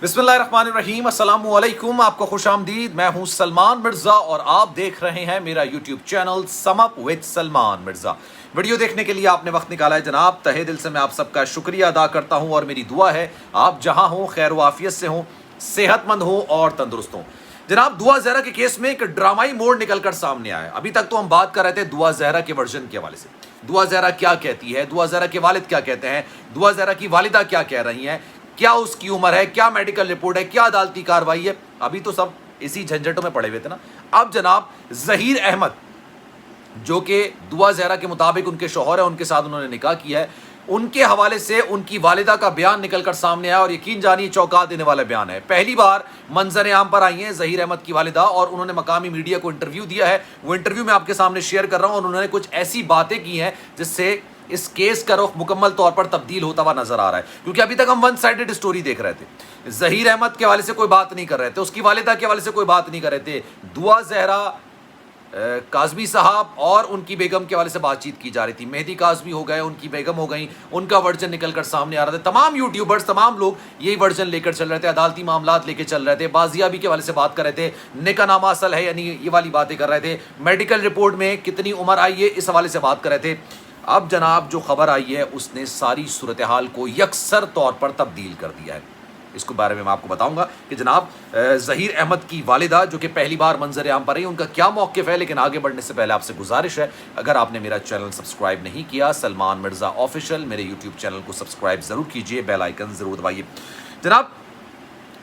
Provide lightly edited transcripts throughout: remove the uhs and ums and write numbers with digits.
बिस्मिल्लाहिर्रहमानिर्रहीम, अस्सलाम वालेकुम। आपको खुश आमदीद। मैं हूं सलमान मिर्ज़ा और आप देख रहे हैं मेरा YouTube channel sum up with Salman Mirza. Video देखने के लिए आपने वक्त निकाला है जनाब, तहे दिल से मैं आप सबका शुक्रिया अदा करता हूं और मेरी दुआ है आप जहां हों खैर वाफियत से हों, सेहतमंद हों और तंदुरुस्त हों। जनाब, दुआ जहरा के केस में एक ड्रामाई मोड़ निकलकर सामने आया। अभी तक तो हम बात कर रहे थे दुआ जहरा के वर्जन के हवाले से, दुआ जहरा क्या कहती है, दुआ जहरा के वालिद क्या कहते हैं, दुआ जहरा की वालिदा क्या कह रही हैं, क्या उसकी उम्र है, क्या मेडिकल रिपोर्ट है, क्या अदालती कार्रवाई है। अभी तो सब इसी झंझटों में पड़े हुए थे ना। अब जनाब जहीर अहमद, जो कि दुआ जहरा के मुताबिक उनके शौहर है, उनके साथ उन्होंने निकाह किया है, उनके हवाले से उनकी वालिदा का बयान निकलकर सामने आया और यकीन जानिए चौंका देने वाला बयान है। पहली बार मंजर आम पर आई हैं जहीर अहमद की वालिदा और उन्होंने मकामी मीडिया को इंटरव्यू दिया है। वो इंटरव्यू मैं आपके सामने शेयर कर रहा हूं और उन्होंने कुछ ऐसी बातें की हैं जिससे इस केस का रुख मुकम्मल तौर पर तब्दील होता हुआ नजर आ रहा है। क्योंकि अभी तक हम वन साइडेड स्टोरी देख रहे थे, जहीर अहमद के हवाले से कोई बात नहीं कर रहे थे, उसकी वालिदा के हवाले से कोई बात नहीं कर रहे थे, दुआ जहरा काज़मी साहब और उनकी बेगम के हवाले से बातचीत की जा रही थी। मेहदी काज़मी हो गए, उनकी बेगम हो गई, उनका वर्जन निकलकर सामने आ रहा था। तमाम यूट्यूबर्स, तमाम लोग यही वर्जन लेकर चल रहे थे, अदालती मामलात लेकर चल रहे थे, बाजियाबी के हवाले से बात कर रहे थे, निकाहनामा असल है यानी ये वाली बातें कर रहे थे, मेडिकल रिपोर्ट में कितनी उम्र आई है इस हवाले से बात कर रहे थे। अब जनाब जो खबर आई है उसने सारी सूरत हाल को यकसर तौर पर तब्दील कर दिया है। इसके बारे में मैं आपको बताऊंगा कि जनाब जहीर अहमद की वालिदा जो कि पहली बार मंजर आम पर रही, उनका क्या मौक़िफ़ है। लेकिन आगे बढ़ने से पहले आपसे गुजारिश है, अगर आपने मेरा चैनल सब्सक्राइब नहीं किया, सलमान मिर्ज़ा ऑफिशियल, मेरे यूट्यूब चैनल को सब्सक्राइब ज़रूर कीजिए, बेल आइकन ज़रूर दबाइए। जनाब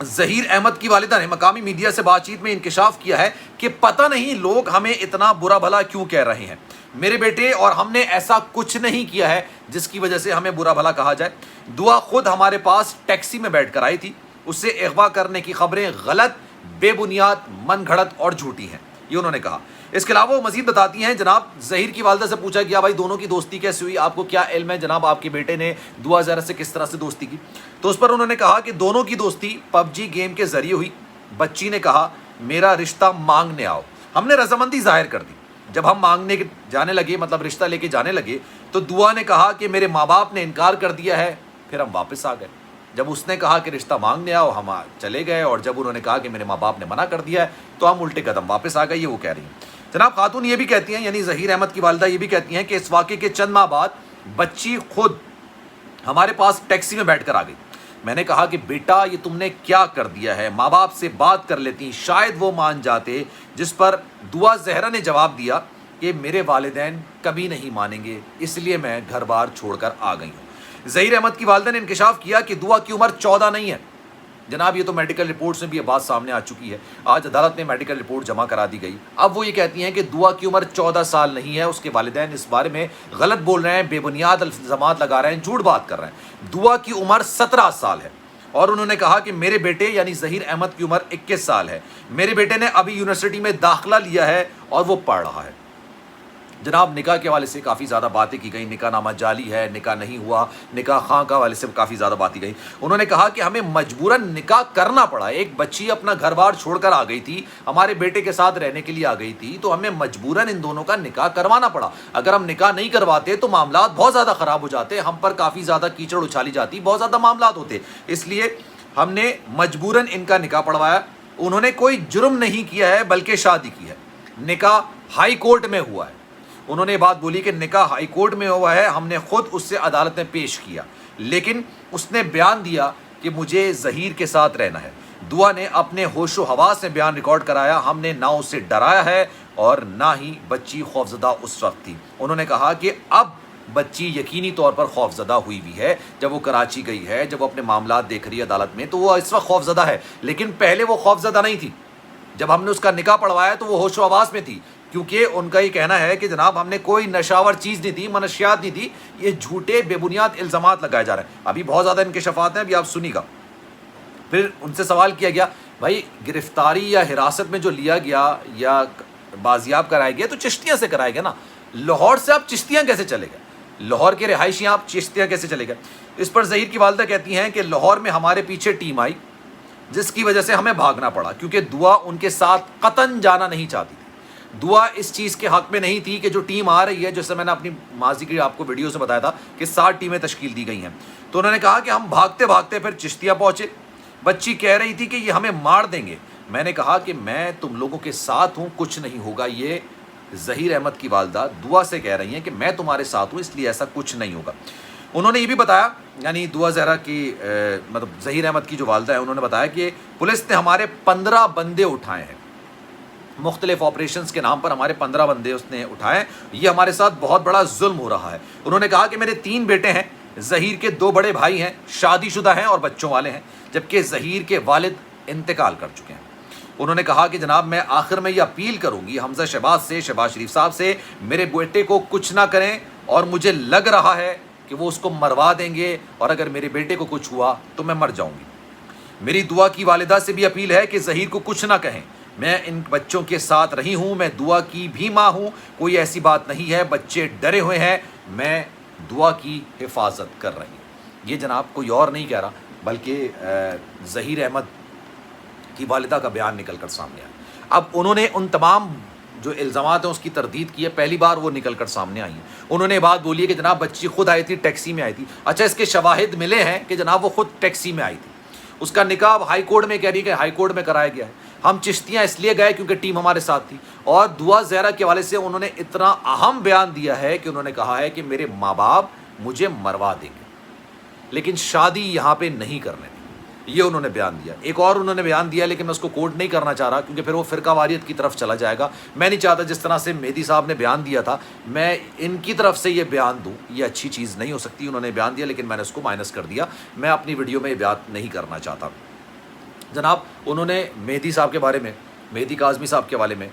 जहीर अहमद की वालिदा ने मकामी मीडिया से बातचीत में इंकशाफ किया है कि पता नहीं लोग हमें इतना बुरा भला क्यों कह रहे हैं, मेरे बेटे और हमने ऐसा कुछ नहीं किया है जिसकी वजह से हमें बुरा भला कहा जाए। दुआ खुद हमारे पास टैक्सी में बैठकर आई थी, उससे अगवा करने की खबरें गलत, बेबुनियाद, मनगढ़ंत और झूठी हैं, ये उन्होंने कहा। इसके अलावा वो मजीद बताती हैं, जनाब जहीर की वालिदा से पूछा गया भाई दोनों की दोस्ती कैसे हुई, आपको क्या इल्म है जनाब आपके बेटे ने दुआ जहरा से किस तरह से दोस्ती की। तो उस पर उन्होंने कहा कि दोनों की दोस्ती पबजी गेम के जरिए हुई। बच्ची ने कहा मेरा रिश्ता मांगने आओ, हमने रजामंदी जाहिर कर दी। जब हम मांगने जाने लगे, मतलब रिश्ता लेके जाने लगे, तो दुआ ने कहा कि मेरे माँ बाप ने इनकार कर दिया है, फिर हम वापस आ गए। जब उसने कहा कि रिश्ता मांगने आओ हम चले गए, और जब उन्होंने कहा कि मेरे माँ बाप ने मना कर दिया है तो हम उल्टे कदम वापस आ गए, ये वो कह रही हैं। जनाब खातून ये भी कहती हैं, यानी जहीर अहमद की वालिदा ये भी कहती हैं कि इस वाक़े के चंद माह बाद बच्ची खुद हमारे पास टैक्सी में बैठ कर आ गई। मैंने कहा कि बेटा ये तुमने क्या कर दिया है, माँ बाप से बात कर लेती, शायद वो मान जाते। जिस पर दुआ जहरा ने जवाब दिया कि मेरे वालिदैन कभी नहीं मानेंगे, इसलिए मैं घर बार छोड़कर आ गई हूँ। जहीर अहमद की वालिदा ने इंकशाफ किया कि दुआ की उम्र 14 नहीं है। जनाब ये तो मेडिकल रिपोर्ट्स में भी ये बात सामने आ चुकी है, आज अदालत में मेडिकल रिपोर्ट जमा करा दी गई। अब वो ये कहती हैं कि दुआ की उम्र 14 साल नहीं है, उसके वालिदैन इस बारे में गलत बोल रहे हैं, बेबुनियाद इल्ज़ामात लगा रहे हैं, झूठ बात कर रहे हैं। दुआ की उम्र 17 साल है और उन्होंने कहा कि मेरे बेटे यानी जहीर अहमद की उम्र 21 साल है, मेरे बेटे ने अभी यूनिवर्सिटी में दाखिला लिया है और वो पढ़ रहा है। जनाब निकाह के हवाले से काफ़ी ज़्यादा बातें की गई, निकाह नामा जाली है, निकाह नहीं हुआ, निकाह खां का हवाले से काफ़ी ज़्यादा बातें गई। उन्होंने कहा कि हमें मजबूरन निकाह करना पड़ा, एक बच्ची अपना घर बार छोड़कर आ गई थी, हमारे बेटे के साथ रहने के लिए आ गई थी, तो हमें मजबूरन इन दोनों का निकाह करवाना पड़ा। अगर हम निकाह नहीं करवाते तो मामला बहुत ज़्यादा ख़राब हो जाते, हम पर काफ़ी ज़्यादा कीचड़ उछाली जाती, बहुत ज़्यादा मामला होते, इसलिए हमने मजबूरन इनका निकाह पढ़वाया। उन्होंने कोई जुर्म नहीं किया है बल्कि शादी की है, निकाह हाई कोर्ट में हुआ है। उन्होंने बात बोली कि निकाह हाई कोर्ट में हुआ है, हमने खुद उससे अदालत में पेश किया, लेकिन उसने बयान दिया कि मुझे जहीर के साथ रहना है। दुआ ने अपने होशो हवास में बयान रिकॉर्ड कराया, हमने ना उसे डराया है और ना ही बच्ची खौफजदा उस वक्त थी। उन्होंने कहा कि अब बच्ची यकीनी तौर पर खौफजदा हुई भी है, जब वो कराची गई है, जब वो अपने मामलात देख रही है अदालत में, तो वो इस वक्त खौफजदा है, लेकिन पहले वो खौफजदा नहीं थी। जब हमने उसका निकाह पढ़वाया तो वो होशो हवास में थी, क्योंकि उनका ये कहना है कि जनाब हमने कोई नशावर चीज़ नहीं थी, मनशियात नहीं थी, ये झूठे बेबुनियाद इल्ज़ामात लगाए जा रहे हैं। अभी बहुत ज़्यादा इंकशाफात हैं, अभी आप सुनिएगा। फिर उनसे सवाल किया गया भाई गिरफ्तारी या हिरासत में जो लिया गया या बाजियाब कराया गया तो चिश्तियाँ से कराया गया ना, लाहौर से आप चिश्तियाँ कैसे चले गए, लाहौर के रिहायशी आप चिश्तियाँ कैसे चले गए। इस पर जहीर की वालिदा कहती हैं कि लाहौर में हमारे पीछे टीम आई जिसकी वजह से हमें भागना पड़ा, क्योंकि दुआ उनके साथ कतन जाना नहीं चाहती थी। दुआ इस चीज़ के हक़ में नहीं थी कि जो टीम आ रही है, जैसे मैंने अपनी माजी की आपको वीडियो से बताया था कि 7 टीमें तश्कील दी गई हैं, तो उन्होंने कहा कि हम भागते भागते फिर चिश्तिया पहुँचे, बच्ची कह रही थी कि ये हमें मार देंगे। मैंने कहा कि मैं तुम लोगों के साथ हूँ, कुछ नहीं होगा। ये ज़हीर अहमद की वालदा दुआ से कह रही हैं कि मैं तुम्हारे साथ हूँ, इसलिए ऐसा कुछ नहीं होगा। उन्होंने ये भी बताया, यानी दुआ ज़हरा की मतलब ज़हीर अहमद की जो वालदा है, उन्होंने बताया कि पुलिस ने हमारे 15 बंदे उठाए हैं, मुख्तलिफ ऑपरेशंस के नाम पर हमारे 15 बंदे उसने उठाए। ये हमारे साथ बहुत बड़ा जुल्म हो रहा है। उन्होंने कहा कि मेरे 3 बेटे हैं, ज़हीर के 2 बड़े भाई हैं, शादीशुदा हैं और बच्चों वाले हैं, जबकि ज़हीर के वालिद इंतकाल कर चुके हैं। उन्होंने कहा कि जनाब मैं आखिर में ये अपील करूंगी हमजा शहबाज से, शहबाज शरीफ साहब से, मेरे बेटे को कुछ ना करें, और मुझे लग रहा है कि वो उसको मरवा देंगे, और अगर मेरे बेटे को कुछ हुआ तो मैं मर जाऊंगी। मेरी दुआ की वालिदा से भी अपील है कि ज़हीर को कुछ ना कहें। मैं इन बच्चों के साथ रही हूँ, मैं दुआ की भी माँ हूँ, कोई ऐसी बात नहीं है, बच्चे डरे हुए हैं, मैं दुआ की हिफाजत कर रही हूँ। ये जनाब कोई और नहीं कह रहा, बल्कि ज़हीर अहमद की वालिदा का बयान निकल कर सामने आया। अब उन्होंने उन तमाम जो इल्ज़ामात हैं उसकी तरदीद की है, पहली बार वो निकल कर सामने आई हैं। उन्होंने बात बोली है कि जनाब बच्ची खुद आई थी, टैक्सी में आई थी। अच्छा, इसके शवाहिद मिले हैं कि जनाब वो खुद टैक्सी में आई थी। उसका निकाह हाई कोर्ट में, कह रही है हाई कोर्ट में कराया गया है। हम चिश्तियाँ इसलिए गए क्योंकि टीम हमारे साथ थी। और दुआ ज़हरा के हवाले से उन्होंने इतना अहम बयान दिया है कि उन्होंने कहा है कि मेरे माँ बाप मुझे मरवा देंगे, लेकिन शादी यहाँ पे नहीं करने दी। ये उन्होंने बयान दिया। एक और उन्होंने बयान दिया, लेकिन मैं उसको कोट नहीं करना चाह रहा क्योंकि फिर वो फ़िरकावारियत की तरफ चला जाएगा। मैं नहीं चाहता जिस तरह से मेहदी साहब ने बयान दिया था, मैं इनकी तरफ से ये बयान दूँ, ये अच्छी चीज़ नहीं हो सकती। उन्होंने बयान दिया, लेकिन मैंने उसको माइनस कर दिया। मैं अपनी वीडियो में ये बयान नहीं करना चाहता। जनाब उन्होंने मेहदी साहब के बारे में, मेहदी काज़मी साहब के हवाले में,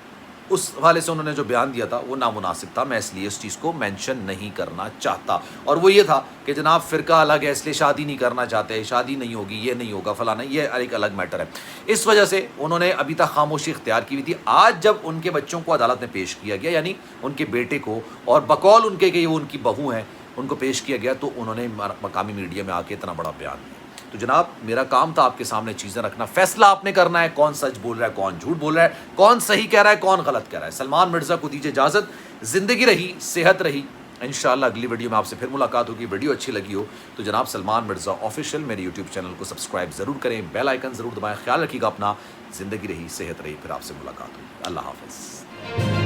उस हवाले से उन्होंने जो बयान दिया था वो नामुनासिब था। मैं इसलिए इस चीज़ को मेंशन नहीं करना चाहता। और वो ये था कि जनाब फ़िरका अलग है, इसलिए शादी नहीं करना चाहते, शादी नहीं होगी, ये नहीं होगा, फलाना, ये एक अलग मैटर है। इस वजह से उन्होंने अभी तक खामोशी इख्तियार की हुई थी। आज जब उनके बच्चों को अदालत में पेश किया गया, यानी उनके बेटे को, और बकौल उनके कि वो उनकी बहू हैं, उनको पेश किया गया, तो उन्होंने मकामी मीडिया में आके इतना बड़ा बयान दिया। तो जनाब मेरा काम था आपके सामने चीज़ें रखना, फैसला आपने करना है, कौन सच बोल रहा है, कौन झूठ बोल रहा है, कौन सही कह रहा है, कौन गलत कह रहा है। सलमान मिर्ज़ा को दीजिए इजाज़त, ज़िंदगी रही, सेहत रही। इंशाअल्लाह अगली वीडियो में आपसे फिर मुलाकात होगी। वीडियो अच्छी लगी हो तो जनाब सलमान मिर्ज़ा ऑफिशियल मेरे यूट्यूब चैनल को सब्सक्राइब ज़रूर करें, बेल आइकन ज़रूर दबाएं। ख्याल रखिएगा अपना, ज़िंदगी रही, सेहत रही, फिर आपसे मुलाकात होगी। अल्लाह हाफ़िज़।